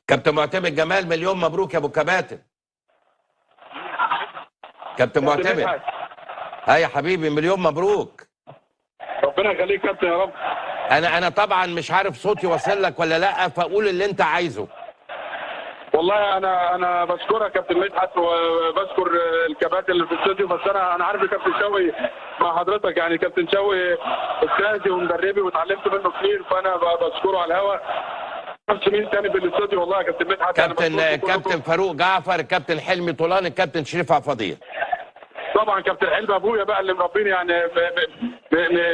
كابتن معتمد جمال، مليون مبروك يا ابو كباتن. كابتن معتمد، ها يا حبيبي، مليون مبروك. ربنا يخليك كابتن يا رب. انا طبعا مش عارف صوتي واصل لك ولا لا، فقول اللي انت عايزه. والله انا بشكرك يا كابتن مدحت، وبشكر الكباتن اللي في الاستوديو، بس انا عارف كابتن شوقي مع حضرتك، يعني كابتن شوقي استاذي ومدربي واتعلمت منه كتير، فانا بشكره على الهوا. مش مين تاني في الاستوديو والله يا كابتن مدحت. كابتن فاروق جعفر، الكابتن حلمي طولان، الكابتن شريف عفضيل. طبعا كابتن حلمي ابويا بقى اللي مربيني، يعني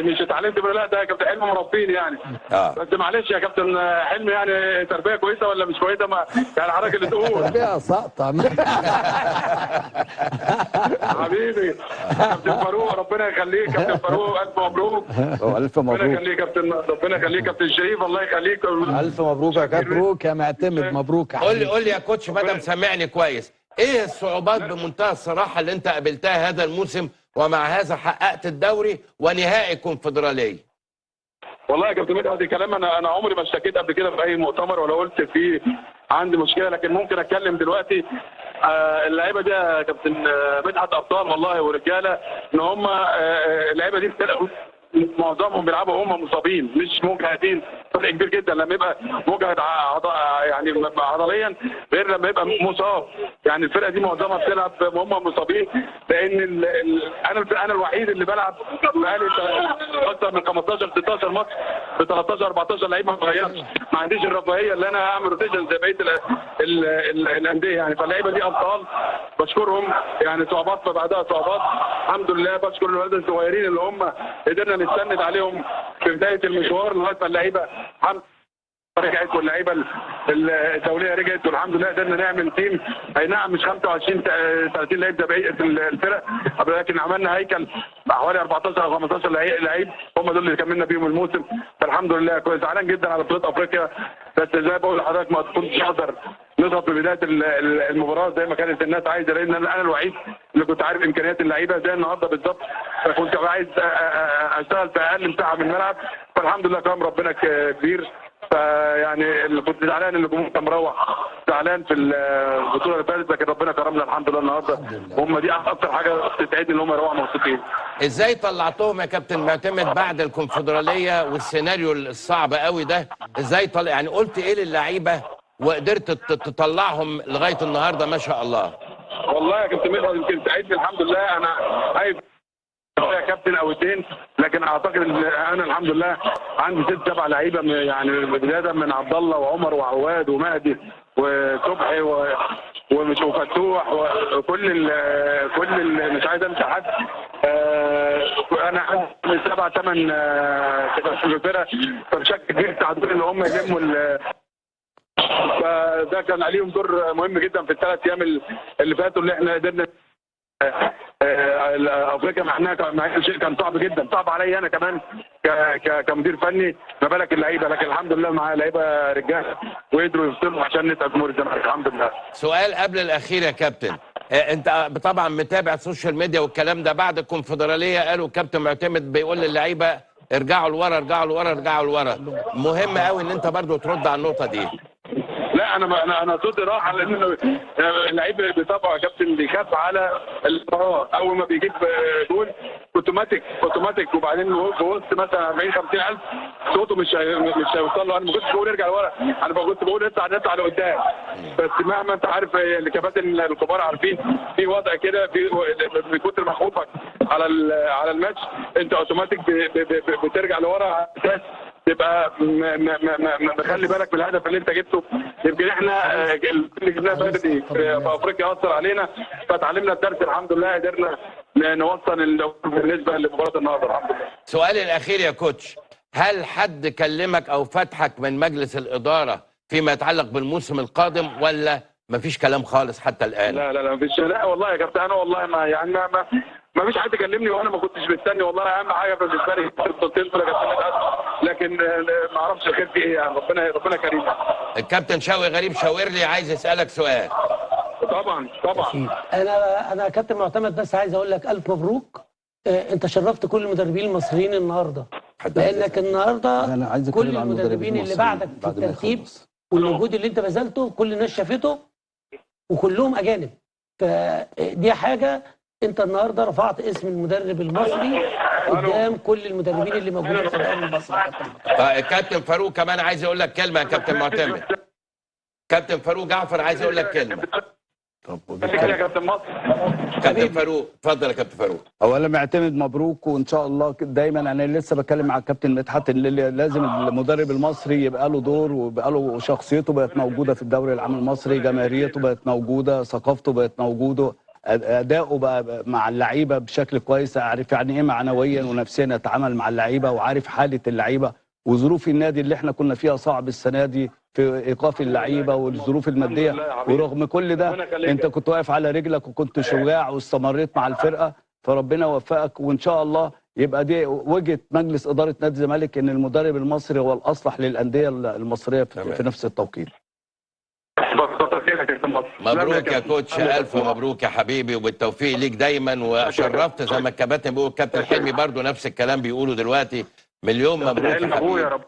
مش اتعلمت منه، لا ده كابتن حلمي مربيني يعني. بس معلش يا كابتن حلمي، يعني تربيه كويسه ولا مش كويسه؟ ما يعني حضرتك اللي تقول. تربيه ساقطه. حبيبي كابتن فاروق، ربنا يخليك كابتن فاروق، الف مبروك. الف مبروك. ربنا يخليك كابتن، ربنا يخليك كابتن شريف، الله يخليك. الف مبروك يا كابتن. مبروك يا معتمد، مبروك يا حبيبي. قول لي يا كوتش، مادام سامعني كويس، ايه الصعوبات بمنتهى الصراحه اللي انت قابلتها هذا الموسم، ومع هذا حققت الدوري ونهائي الكونفدراليه؟ والله يا كابتن مدحت، دي كلام انا عمري ما اشتكيت قبل كده في اي مؤتمر ولا قلت فيه عندي مشكله، لكن ممكن اتكلم دلوقتي. اللعيبه دي يا كابتن مدحت ابطال والله ورجاله، ان هم اللعيبه دي معظمهم بيلعبوا وهم مصابين مش مجهدين. فرق كبير جدا لما يبقى مجهد يعني عضليا غير لما يبقى مصاب. يعني الفرقه دي معظمها بتلعب وهم مصابين، لان انا الوحيد اللي بلعب بقالي اكثر من 15 16 ماتش ب 13 14 لعيب ما اتغيرش. ما عنديش الرفاهيه اللي انا اعمل روتيشن زي بقيه الانديه يعني. فاللعيبه دي ابطال بشكرهم، يعني صعوبات ما بعدها صعوبات الحمد لله. بشكر الولاد الصغيرين اللي هم قدرنا نستند عليهم في بدايه المشوار لغايه ما اللعيبه رجعت، واللعيبه الدوليه رجعت، والحمد لله قدرنا نعمل تيم. اي نعم مش 25 30 لعيب زي بقيه الفرق، لكن عملنا هيكل حوالي 14 او 15 لعيب هم دول اللي كملنا بيهم الموسم. فالحمد لله كويس. زعلان جدا على بطوله افريقيا، بس زي ما بقول لحضرتك ما كنتش اقدر نضغط في بدايه المباراه زي ما كانت الناس عايزه، لان انا الوحيد اللي كنت عارف امكانيات اللعيبه زي النهارده بالظبط. فكنت عايز اشتغل في اقل مساحه من الملعب، فالحمد لله كرم ربنا كبير. فيعني اللي كنت زعلان اللي كنت مروح زعلان في البطوله اللي فاتت، لكن ربنا كرمنا الحمد لله النهارده. هم دي اكتر حاجه تسعدني ان هم يروحوا مبسوطين. ازاي طلعتهم يا كابتن معتمد بعد الكونفدراليه والسيناريو الصعب قوي ده؟ ازاي يعني قلت ايه للعيبه وقدرت تطلعهم لغايه النهارده ما شاء الله؟ والله يا كابتن مدحت يمكن ساعدني الحمد لله. انا عايز يا كابتن او اتنين، لكن اعتقد ان انا الحمد لله عندي 6 7 لعيبه، يعني بدايه من عبد الله وعمر وعواد ومهدي وصبحي ومش وفتوح وكل مش عايز انسى حد. انا عندي 7 8 في الفرقه، فبشكل كبير ساعدوني ان هم يلموا فده كان عليهم دور مهم جدا في ال3 ايام اللي فاتوا، اللي احنا قدرنا افريقيا مع شيء كان صعب جدا، صعب عليا انا كمان كمدير فني، ما بالك اللعيبه. لكن الحمد لله معايا لعيبه رجاله وقدروا يفصلوا عشان نتعب جمهور الزمالك الحمد لله. سؤال قبل الاخير يا كابتن، انت طبعا متابع السوشيال ميديا والكلام ده. بعد الكونفدراليه قالوا الكابتن معتمد بيقول للعيبه ارجعوا لورا ارجعوا لورا ارجعوا لورا. مهم قوي ان انت برضو ترد على النقطه دي. لا انا صوتي راح، لان اللعيب بطبعه يا كابتن بيخاف على المباراه. اول ما بيجيب جول اوتوماتيك، وبعدين في وسط مثلا 40 50 الف صوته مش هيوصل له. انا ما كنتش بقول ارجع لورا، انا كنت بقول اطلع لقدام. بس مهما انت عارف الكباتن الكبار عارفين في وضع كده، في كتر ما خوفك على الماتش انت اوتوماتيك بترجع لورا على اساس تبقى مخلي بالك من الهدف اللي انت جبته. يمكن احنا اللي جبناه في افريقيا اثر علينا، فتعلمنا الدرس الحمد لله، قدرنا نوصل بالنسبه لمباراه النهارده الحمد لله. سؤالي الاخير يا كوتش، هل حد كلمك او فتحك من مجلس الاداره فيما يتعلق بالموسم القادم، ولا مفيش كلام خالص حتى الان؟ لا مفيش. لا والله يا كابتن، انا والله ما فيش حد كلمني، وانا ما كنتش مستني والله. اهم حاجه بالنسبه لي لكن ما اعرفش الخير في ايه يعني. ربنا كريم. الكابتن شوقي غريب شاور لي عايز يسالك سؤال. طبعا انا كابتن معتمد، بس عايز اقول لك الف مبروك. انت شرفت كل المدربين المصريين النهارده، لانك النهارده كل المدربين اللي بعدك في الترتيب والمجهود اللي انت بذلته كل الناس شافته وكلهم اجانب. فدي حاجه انت النهارده رفعت اسم المدرب المصري قدام كل المدربين اللي موجودين في الدوري المصري. كابتن فاروق كمان عايز يقول لك كلمه يا كابتن معتمد. كابتن فاروق جعفر عايز يقول لك كلمه. يا كابتن مصر. كابتن فاروق اتفضل يا كابتن فاروق. اولا معتمد مبروك، وان شاء الله دايما انا لسه بتكلم مع الكابتن مدحت ان لازم المدرب المصري يبقى له دور ويبقى له شخصيته بقت موجوده في الدوري العام المصري، جماهيريته بقت موجوده، ثقافته بقت موجوده، اداؤه بقى مع اللعيبه بشكل كويس، عارف يعني ايه معنويا ونفسيا يتعامل مع اللعيبه، وعارف حاله اللعيبه وظروف النادي اللي احنا كنا فيها صعب السنه دي في ايقاف اللعيبه والظروف الماديه. ورغم كل ده انت كنت واقف على رجلك وكنت شجاع واستمريت مع الفرقه، فربنا وفقك. وان شاء الله يبقى دي وجهه مجلس اداره نادي الزمالك ان المدرب المصري هو الاصلح للانديه المصريه في نفس التوقيت. مبروك يا كوتش، الف مبروك يا حبيبي، وبالتوفيق ليك دايما، وشرفت زي ما الكباتن بيقول. كابتن حلمي برضو نفس الكلام بيقولوا دلوقتي. مليون مبروك يا ابويا يا رب.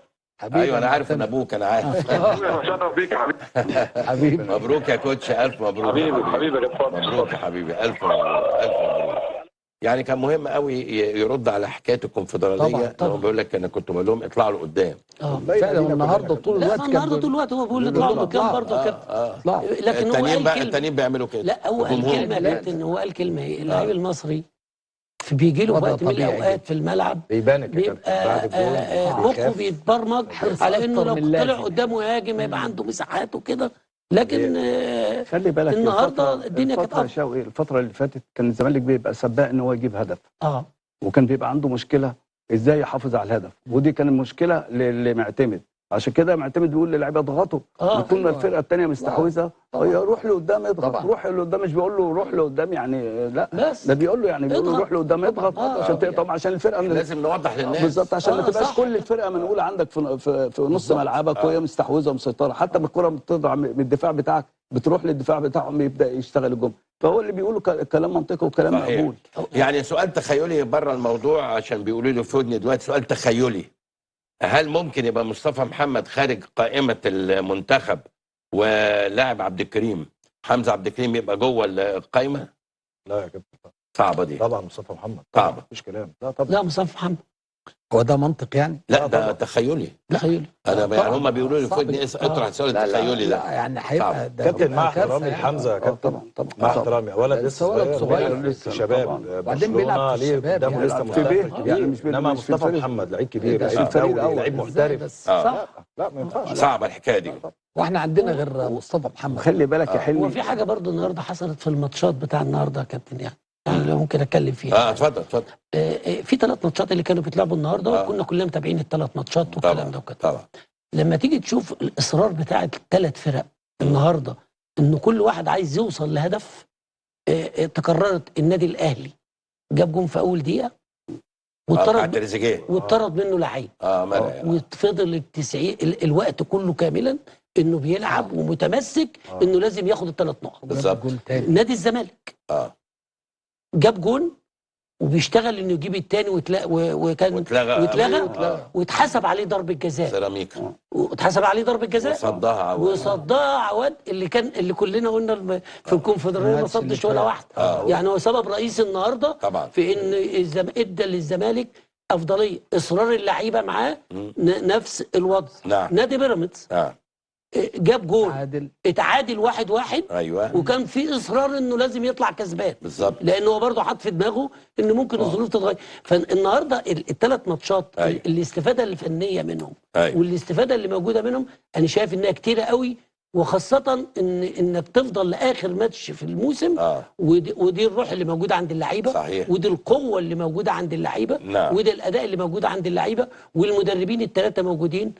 ايوه انا عارف ان ابوك، انا عارف. بشرف بيك يا حبيبي. مبروك يا كوتش، الف مبروك. حبيبي يا كابتن. مبروك يا حبيبي، الف مبروك الف مبروك. يعني كان مهم قوي يرد على حكايه الكونفدراليه. طبعا. بيقول لك انا كنت بقول لهم اطلعوا لقدام. فعلا النهارده طول لا الوقت النهارده طول الوقت هو بيقول اطلعوا لقدام برضه يا كابتن. لكن هو قال كلمه. التانيين بيعملوا كده. لا هو قال كلمه يا كابتن، هو قال كلمه ايه؟ اللعيب المصري بيجي له وقت من الاوقات في الملعب بيبقى مخه بيتبرمج على انه لو طلع قدامه يهاجم هيبقى عنده مساحات وكده. لكن خلي بالك النهارده الدنيا كانت افضل. الفتره اللي فاتت كان الزمالك بيبقى سباق ان هو يجيب هدف، وكان بيبقى عنده مشكله ازاي يحافظ على الهدف، ودي كانت المشكله اللي معتمد. عشان كده معتمد بيقول للاعيبه اضغطوا. طول ما الفرقه الثانيه مستحوذه روح لقدام اضغط، روح لقدام. مش بيقول له روح لقدام يعني لا، ده بيقول له يعني بيقول له روح لقدام اضغط عشان تقطع، عشان الفرقه لازم نوضح للناس بالظبط، عشان ما تبقاش كل الفرقه منقوله عندك في نص ملعبك وهي مستحوذه ومسيطره. حتى بالكره بتضع من الدفاع بتاعك بتروح للدفاع بتاعهم يبدا يشتغل الجمله. فهو اللي بيقوله كلام منطقي وكلام مقبول. يعني سؤال تخيلي بره الموضوع عشان بيقولوا لي في ودني دلوقتي، سؤال تخيلي: هل ممكن يبقى مصطفى محمد خارج قائمة المنتخب ولاعب عبد الكريم حمزة عبد الكريم يبقى جوه القائمة؟ لا يا كابتن صعبة دي. طبعا مصطفى محمد صعبة، مفيش كلام. لا طبعا. لا مصطفى محمد هو ده منطق يعني؟ لا ده تخيلي. تخيلي. انا يعني هم بيقولوا لي في ودني اطرح السؤال التخيلي ده. لا يعني هيبقى كابتن مع احترامي لحمزه يا كابتن، مع احترامي ولد لسه صغير لسه شباب، بعدين بيلعب في الشباب قدامه لسه مستقبل يعني مش انما مصطفى محمد لعيب كبير، لعيب دولي، لعيب محترف. لا ما ينفعش. صعبه الحكايه دي. واحنا عندنا غير مصطفى محمد. خلي بالك يا حلمي، هو في حاجه برضو النهارده حصلت في الماتشات بتاع النهارده يا كابتن، يعني لو ممكن اتكلم فيها. اتفضل. في 3 ماتشات اللي كانوا بيتلعبوا النهارده وكنا كلنا متابعين ال3 ماتشات والكلام ده وكده. طبعا لما تيجي تشوف الاصرار بتاع ال3 فرق النهارده ان كل واحد عايز يوصل لهدف. تكررت النادي الاهلي جاب جون في اول دقيقه واتطرد منه لعيب وفضل الوقت كله كاملا انه بيلعب ومتمسك انه لازم ياخد ال3 نقط بالظبط. نادي الزمالك جاب جون وبيشتغل انه يجيب الثاني وكان واتلغى واتحسب عليه ضربه جزاء سيراميكا، واتحسب عليه ضربه جزاء وصدها عواد اللي كلنا قلنا في الكونفدراليه ما صدش ولا واحد. يعني هو سبب رئيسي النهارده طبعا في ان ادى للزمالك افضليه. اصرار اللعيبه معاه نفس الوضع. نادي بيراميدز جاب جول اتعادل 1-1. ايوه، وكان في اصرار انه لازم يطلع كسبان بالظبط، لانه هو برضه حاط في دماغه ان ممكن الظروف تتغير. فالنهارده ال3 ماتشات الاستفاده الفنيه منهم والاستفاده اللي موجوده منهم انا شايف انها كتيره قوي، وخاصه انك تفضل لاخر ماتش في الموسم. ودي الروح اللي موجوده عند اللعيبه، صحيح. ودي القوه اللي موجوده عند اللعيبه، وده الاداء اللي موجود عند اللعيبه. والمدربين ال3 موجودين،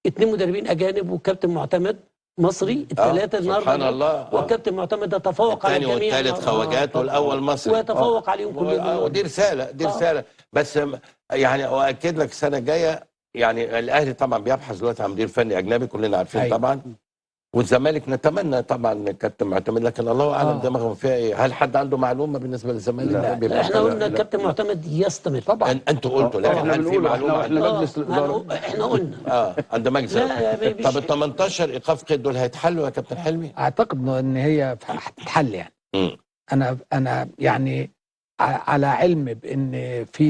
2 مدربين اجانب والكابتن معتمد مصري. ال3 النهارده سبحان الله. والكابتن معتمد ده تفوق على الجميع، الثاني والثالث خواجات والاول مصري، ويتفوق عليهم كلهم. ودي رساله بس يعني اؤكد لك السنه الجايه يعني الاهلي طبعا بيبحث دلوقتي عن مدير فني اجنبي، كلنا عارفين طبعا. والزمالك نتمنى طبعا كابتن معتمد، لكن الله اعلم دماغهم فيها ايه. هل حد عنده معلومه بالنسبه للزمالك؟ لا احنا قلنا الكابتن معتمد يستمر طبعا. انتوا قلتوا، لكن احنا هل في بنقول معلومه؟ احنا مجلس الاداره. احنا قلنا عند مجلس لا طب ال 18 ايقاف قيد دول هيتحلوا يا كابتن حلمي؟ اعتقد ان هي هتتحل يعني. مم. انا يعني على علم بان في